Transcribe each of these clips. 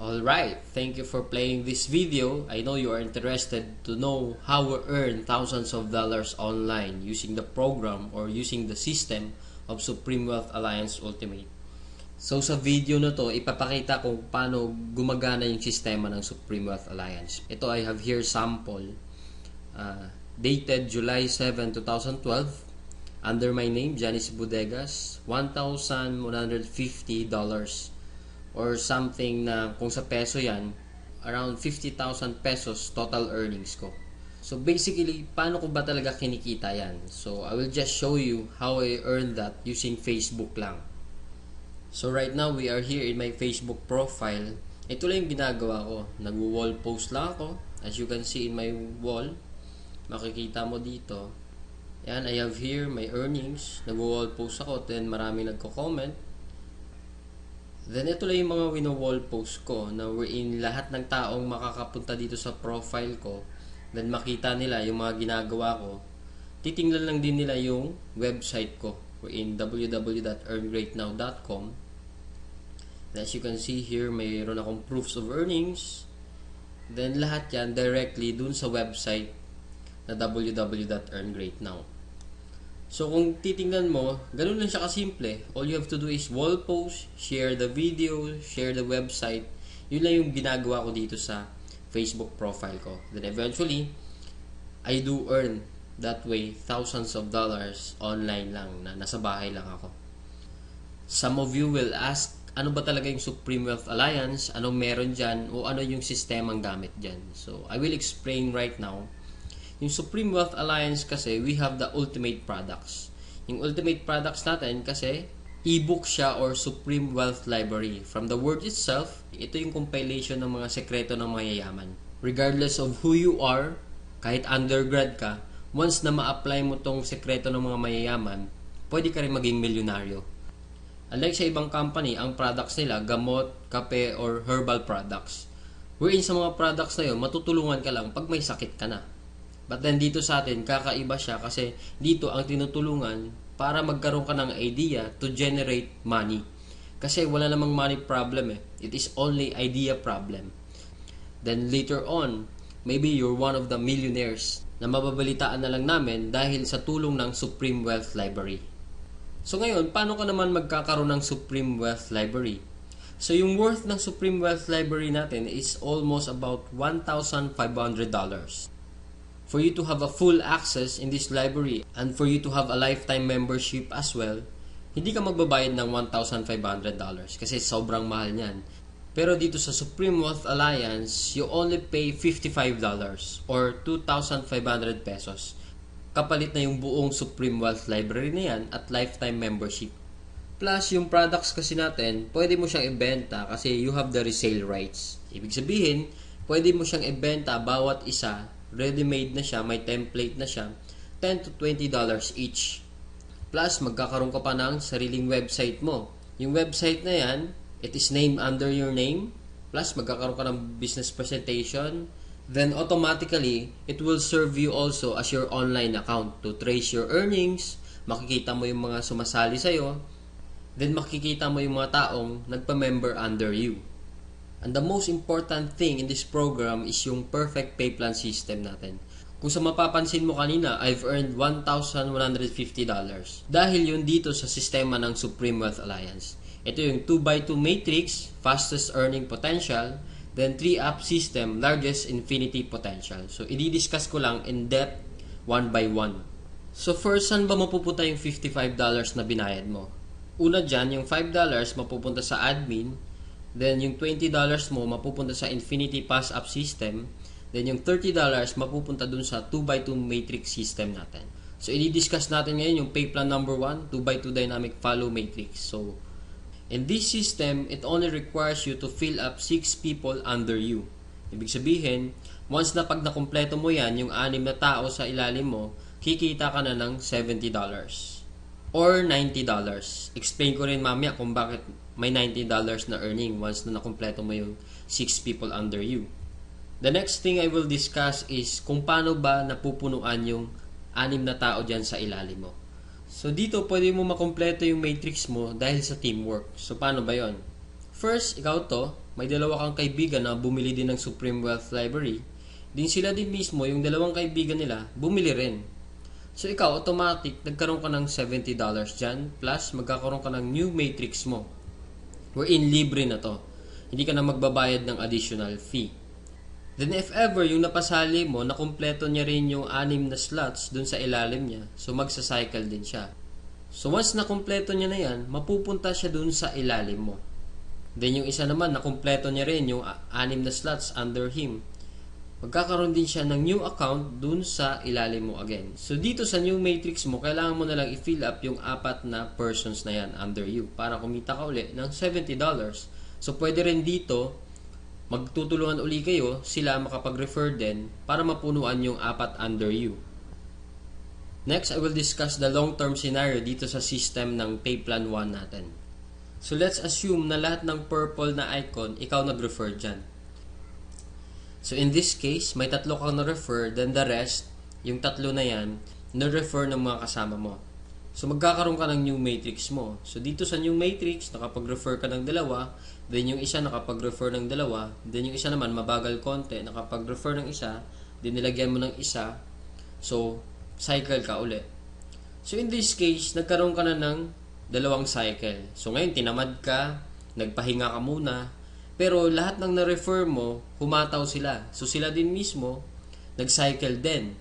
Alright, thank you for playing this video. I know you are interested to know how we earn thousands of dollars online using the program or using the system of Supreme Wealth Alliance Ultimate. So sa video na to, ipapakita kung paano gumagana yung sistema ng Supreme Wealth Alliance. Ito, I have here sample dated July 7, 2012 under my name, Janice Bodegas, $1,150 or something na kung sa peso yan, around 50,000 pesos total earnings ko. So basically, paano ko ba talaga kinikita yan? So I will just show you how I earned that using Facebook lang. So right now, we are here in my Facebook profile. Ito lang yung ginagawa ko. Nag-wall post lang ako. As you can see in my wall, makikita mo dito. Yan, I have here my earnings. Nag-wall post ako, then marami nagko-comment. Then ito lang yung mga wino-wall post ko na wherein lahat ng taong makakapunta dito sa profile ko, then makita nila yung mga ginagawa ko. Titingnan lang din nila yung website ko wherein www.earngreatnow.com. As you can see here, mayroon akong proofs of earnings. Then lahat yan directly dun sa website na www.earngreatnow. So kung titingnan mo, ganun lang siya kasimple. All you have to do is wall post, share the video, share the website. Yun lang yung ginagawa ko dito sa Facebook profile ko. Then eventually, I do earn that way thousands of dollars online lang na nasa bahay lang ako. Some of you will ask, ano ba talaga yung Supreme Wealth Alliance? Anong meron dyan? O ano yung sistemang gamit dyan? So I will explain right now. Yung Supreme Wealth Alliance kasi, we have the ultimate products. Yung ultimate products natin kasi, ebook siya or Supreme Wealth Library. From the word itself, ito yung compilation ng mga sekreto ng mayayaman. Regardless of who you are, kahit undergrad ka, once na ma-apply mo tong sekreto ng mga mayayaman, pwede ka rin maging milyonaryo. Unlike sa ibang company, ang products nila, gamot, kape, or herbal products. Wherein sa mga products na yun, matutulungan ka lang pag may sakit ka na. But then dito sa atin, kakaiba siya kasi dito ang tinutulungan para magkaroon ka ng idea to generate money. Kasi wala namang money problem eh. It is only idea problem. Then later on, maybe you're one of the millionaires na mababalitaan na lang namin dahil sa tulong ng Supreme Wealth Library. So ngayon, paano ka naman magkakaroon ng Supreme Wealth Library? So yung worth ng Supreme Wealth Library natin is almost about $1,500. For you to have a full access in this library and for you to have a lifetime membership as well, hindi ka magbabayad ng $1,500 kasi sobrang mahal niyan. Pero dito sa Supreme Wealth Alliance, you only pay $55 or 2,500 pesos. Kapalit na yung buong Supreme Wealth Library na yan at lifetime membership. Plus, yung products kasi natin, pwede mo siyang ibenta kasi you have the resale rights. Ibig sabihin, pwede mo siyang ibenta bawat isa. Ready-made na siya, may template na siya, $10 to $20 each. Plus, magkakaroon ka pa ng sariling website mo. Yung website na yan, it is named under your name. Plus, magkakaroon ka ng business presentation. Then, automatically, it will serve you also as your online account to trace your earnings. Makikita mo yung mga sumasali sa'yo. Then, makikita mo yung mga taong nagpa-member under you. And the most important thing in this program is yung perfect pay plan system natin. Kung sa mapapansin mo kanina, I've earned $1,150 dahil yun dito sa sistema ng Supreme Wealth Alliance. Ito yung 2x2 matrix, fastest earning potential, then 3-up system, largest infinity potential. So, i-discuss ko lang in depth, one by one. So, first, saan ba mapupunta yung $55 na binayad mo? Una dyan, yung $5 mapupunta sa admin. Then, yung $20 mo mapupunta sa Infinity Pass-Up System. Then, yung $30 mapupunta dun sa 2x2 Matrix System natin. So, i-discuss natin ngayon yung pay plan number 1, 2x2 Dynamic Follow Matrix. So, in this system, it only requires you to fill up 6 people under you. Ibig sabihin, once na pag nakumpleto mo yan, yung 6 na tao sa ilalim mo, kikita ka na ng $70 or $90. Explain ko rin mamaya kung bakit may $90 na earning once na nakumpleto mo yung 6 people under you. The next thing I will discuss is kung paano ba napupunuan yung 6 na tao dyan sa ilalim mo. So dito pwede mo makumpleto yung matrix mo dahil sa teamwork. So paano ba yon? First, ikaw to, may dalawa kang kaibigan na bumili din ng Supreme Wealth Library. Din sila din mismo, yung dalawang kaibigan nila, bumili rin. So ikaw, automatic, nagkaroon ka ng $70 dyan, plus magkakaroon ka ng new matrix mo. Wherein libre na to. Hindi ka na magbabayad ng additional fee. Then if ever, yung napasali mo, nakumpleto niya rin yung 6 na slots dun sa ilalim niya, so magsa-cycle din siya. So once nakumpleto niya na yan, mapupunta siya dun sa ilalim mo. Then yung isa naman, nakumpleto niya rin yung 6 na slots under him. Magkakaroon din siya ng new account dun sa ilalim mo again. So dito sa new matrix mo, kailangan mo na lang i-fill up yung 4 na persons na yan under you para kumita ka uli ng $70. So pwede rin dito, magtutulungan uli kayo, sila makapag-refer din para mapunuan yung 4 under you. Next, I will discuss the long-term scenario dito sa system ng pay plan 1 natin. So let's assume na lahat ng purple na icon, ikaw nag-refer dyan. So in this case, may 3 kang na-refer, then the rest, yung 3 na yan, na-refer ng mga kasama mo. So magkakaroon ka ng new matrix mo. So dito sa new matrix, nakapag-refer ka ng 2, then yung isa nakapag-refer ng 2, then yung isa naman mabagal konti, nakapag-refer ng isa, then nilagyan mo ng isa, so cycle ka uli. So in this case, nagkaroon ka na ng 2 cycle. So ngayon, tinamad ka, nagpahinga ka muna, pero lahat ng na-refer mo, humataw sila. So sila din mismo, nag-cycle din.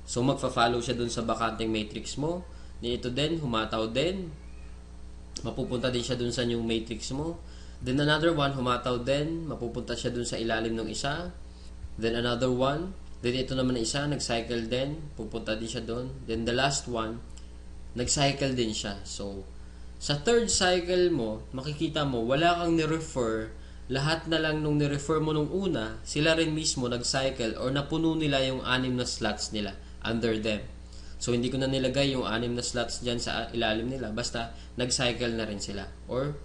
So magfa-follow siya dun sa bakanteng matrix mo. Ito din, humataw din. Mapupunta din siya dun sa new matrix mo. Then another one, humataw din. Mapupunta siya dun sa ilalim ng isa. Then another one. Then ito naman na isa, nag-cycle din. Pupunta din siya dun. Then the last one, nag-cycle din siya. So, sa third cycle mo, makikita mo, wala kang ni-refer. Lahat na lang nung ni-refer mo nung una, sila rin mismo nag-cycle or napuno nila yung 6 na slots nila under them. So, hindi ko na nilagay yung 6 na slots dyan sa ilalim nila. Basta, nag-cycle na rin sila. Or,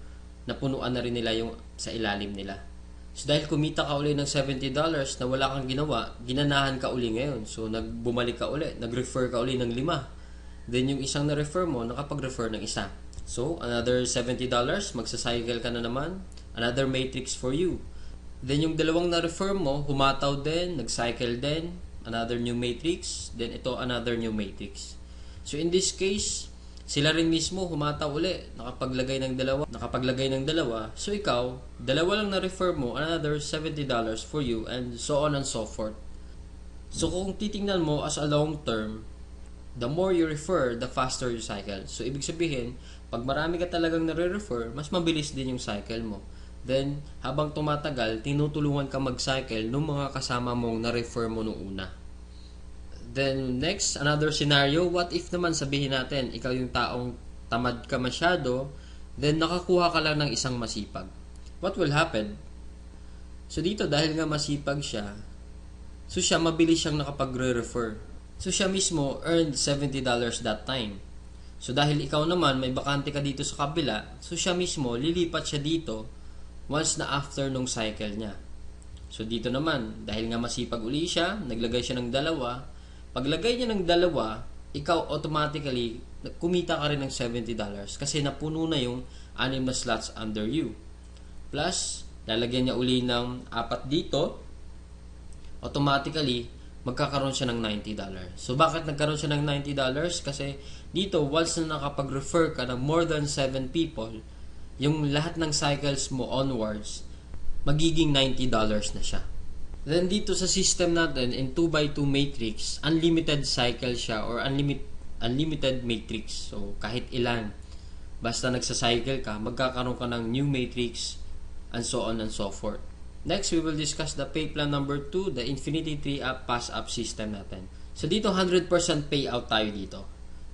napunuan na rin nila yung sa ilalim nila. So, dahil kumita ka uli ng $70 na wala kang ginawa, ginanahan ka uli ngayon. So, bumalik ka uli. Nag-refer ka uli ng 5. Then, yung isang na-refer mo, nakapag-refer ng isa. So, another $70, magsa-cycle ka na naman. Another matrix for you. Then, yung 2 na-refer mo, humataw din, nag-cycle din. Another new matrix. Then, ito, another new matrix. So, in this case, sila rin mismo humataw uli. Nakapaglagay ng 2. So, ikaw, 2 lang na-refer mo, another $70 for you, and so on and so forth. So, kung titingnan mo as a long term, the more you refer, the faster you cycle. So, ibig sabihin, pag marami ka talagang nare-refer, mas mabilis din yung cycle mo. Then, habang tumatagal, tinutulungan ka mag-cycle ng mga kasama mong na-refer mo nung una. Then, next, another scenario, what if naman sabihin natin, ikaw yung taong tamad ka masyado, then nakakuha ka lang ng isang masipag. What will happen? So, dito, dahil nga masipag siya, so siya, mabilis siyang nakapagre-refer. So, siya mismo earned $70 that time. So, dahil ikaw naman, may bakante ka dito sa kabila, so siya mismo, lilipat siya dito once na after nung cycle niya. So, dito naman, dahil nga masipag uli siya, naglagay siya ng 2. Paglagay niya ng 2, ikaw automatically, kumita ka rin ng $70 kasi napuno na yung 6 na slots under you. Plus, lalagyan niya uli ng 4 dito, automatically, magkakaroon siya ng $90. So, bakit nagkaroon siya ng $90? Kasi dito, once na nakapag-refer ka ng more than 7 people, yung lahat ng cycles mo onwards, magiging $90 na siya. Then, dito sa system natin, in 2x2 matrix, unlimited cycle siya or unlimited matrix. So, kahit ilan, basta nagsa-cycle ka, magkakaroon ka ng new matrix, and so on and so forth. Next, we will discuss the pay plan number 2, the Infinity 3-up pass-up system natin. So, dito 100% payout tayo dito.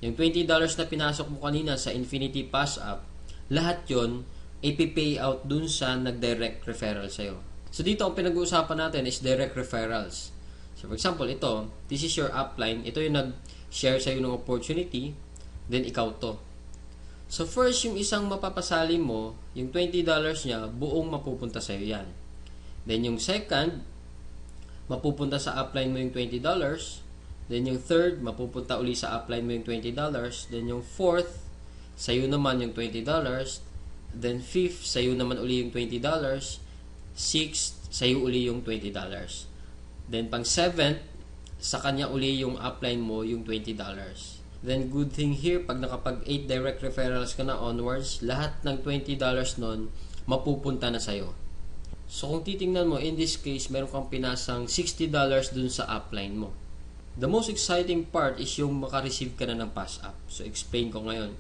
Yung $20 na pinasok mo kanina sa Infinity pass-up, lahat yon ipi-payout dun sa nag-direct referral sa'yo. So, dito ang pinag-uusapan natin is direct referrals. So, for example, ito, this is your upline. Ito yung nag-share sa'yo ng opportunity, then ikaw to. So, first, yung isang mapapasali mo, yung $20 niya, buong mapupunta sa'yo yan. Then, yung second, mapupunta sa upline mo yung $20. Then, yung third, mapupunta uli sa upline mo yung $20. Then, yung fourth, sa'yo naman yung $20. Then 5th, sa'yo naman uli yung $20. 6th, sa'yo uli yung $20. Then pang 7th, sa kanya uli yung upline mo yung $20. Then good thing here, pag nakapag 8 direct referrals ka na onwards, lahat ng $20 nun mapupunta na sa'yo. So kung titingnan mo, in this case, meron kang pinasang $60 dun sa upline mo. The most exciting part is yung makareceive ka na ng pass up. So explain ko ngayon.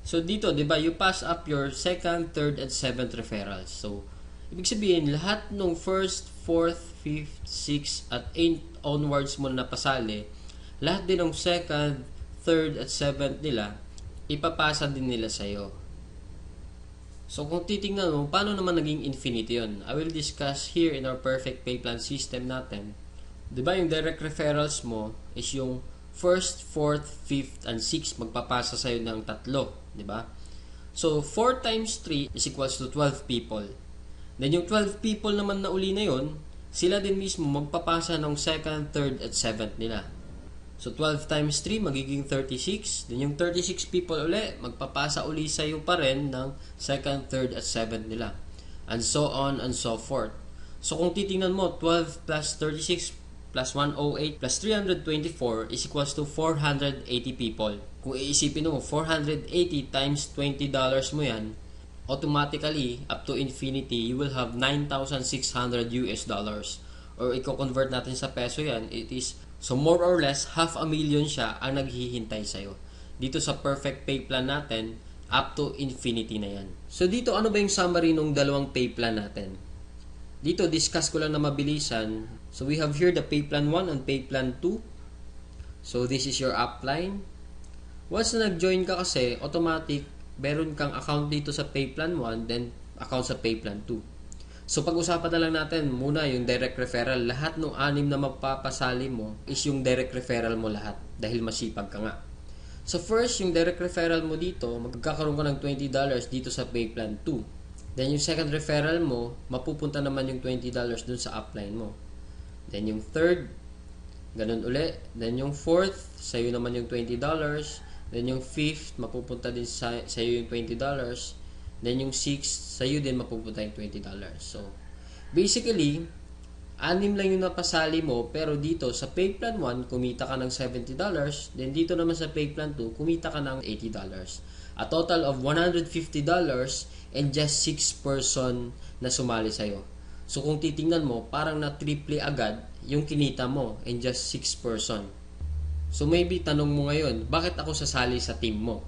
So dito, di ba, you pass up your 2nd, 3rd, and 7th referrals. So, ibig sabihin, lahat ng 1st, 4th, 5th, 6th, at 8th onwards mo na napasali, lahat din ng 2nd, 3rd, at 7th nila, ipapasa din nila sa'yo. So, kung titingnan mo, paano naman naging infinity yun? I will discuss here in our perfect pay plan system natin. Di ba, yung direct referrals mo is yung 1st, 4th, 5th, and 6th magpapasa sa'yo ng 3. Di ba? So, 4 times 3 is equals to 12 people. Then, yung 12 people naman na uli na yun, sila din mismo magpapasa ng 2nd, 3rd, at 7th nila. So, 12 times 3 magiging 36. Then, yung 36 people uli, magpapasa uli sa'yo pa rin ng 2nd, 3rd, at 7th nila. And so on and so forth. So, kung titingnan mo, 12 plus 36 plus 108 plus 324 is equals to 480 people. Kung iisipin mo, 480 times $20 mo yan, automatically, up to infinity, you will have 9,600 US dollars. Or i-convert natin sa peso yan, it is, so more or less, 500,000 siya ang naghihintay sa'yo. Dito sa perfect pay plan natin, up to infinity na yan. So dito, ano ba yung summary ng dalawang pay plan natin? Dito, discuss ko lang na mabilisan. So, we have here the pay plan 1 and pay plan 2. So, this is your upline. Once na nag-join ka kasi, automatic, meron kang account dito sa pay plan 1, then account sa pay plan 2. So, pag-usapan na lang natin muna yung direct referral. Lahat ng 6 na magpapasali mo is yung direct referral mo lahat dahil masipag ka nga. So, first, yung direct referral mo dito, magkakaroon ka ng $20 dito sa pay plan 2. Then, yung second referral mo, mapupunta naman yung $20 dun sa upline mo. Then, yung third, ganun uli. Then, yung fourth, sa'yo naman yung $20. Then, yung fifth, mapupunta din sa'yo yung $20. Then, yung sixth, sa'yo din mapupunta yung $20. So, basically, 6 lang yung napasali mo, pero dito sa pay plan 1, kumita ka ng $70. Then, dito naman sa pay plan 2, kumita ka ng $80. A total of $150 and just 6 person na sumali sa'yo. So, kung titingnan mo, parang na-triple agad yung kinita mo and just 6 person. So, maybe tanong mo ngayon, bakit ako sasali sa team mo?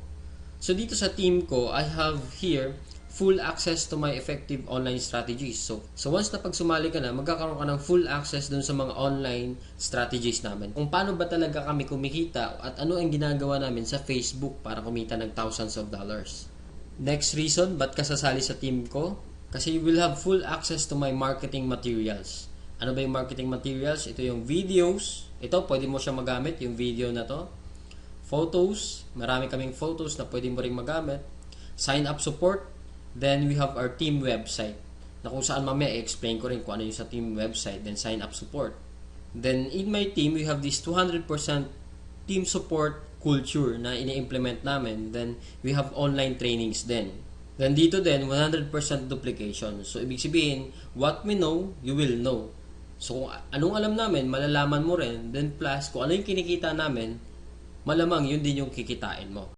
So, dito sa team ko, I have here full access to my effective online strategies. So once na pag sumali ka na, magkakaroon ka ng full access dun sa mga online strategies namin. Kung paano ba talaga kami kumikita at ano ang ginagawa namin sa Facebook para kumita ng thousands of dollars. Next reason, ba't ka sasali sa team ko? Kasi you will have full access to my marketing materials. Ano ba yung marketing materials? Ito yung videos. Ito, pwede mo siya magamit, yung video na to. Photos. Marami kaming photos na pwede mo rin magamit. Sign up support. Then we have our team website na kung saan mamaya i-explain ko rin kung ano yung sa team website. Then sign up support. Then in my team, we have this 200% team support culture na ini-implement namin. Then we have online trainings din. Then dito din, 100% duplication. So ibig sabihin, what we know, you will know. So kung anong alam namin, malalaman mo rin. Then plus, kung ano yung kinikita namin, malamang yun din yung kikitain mo.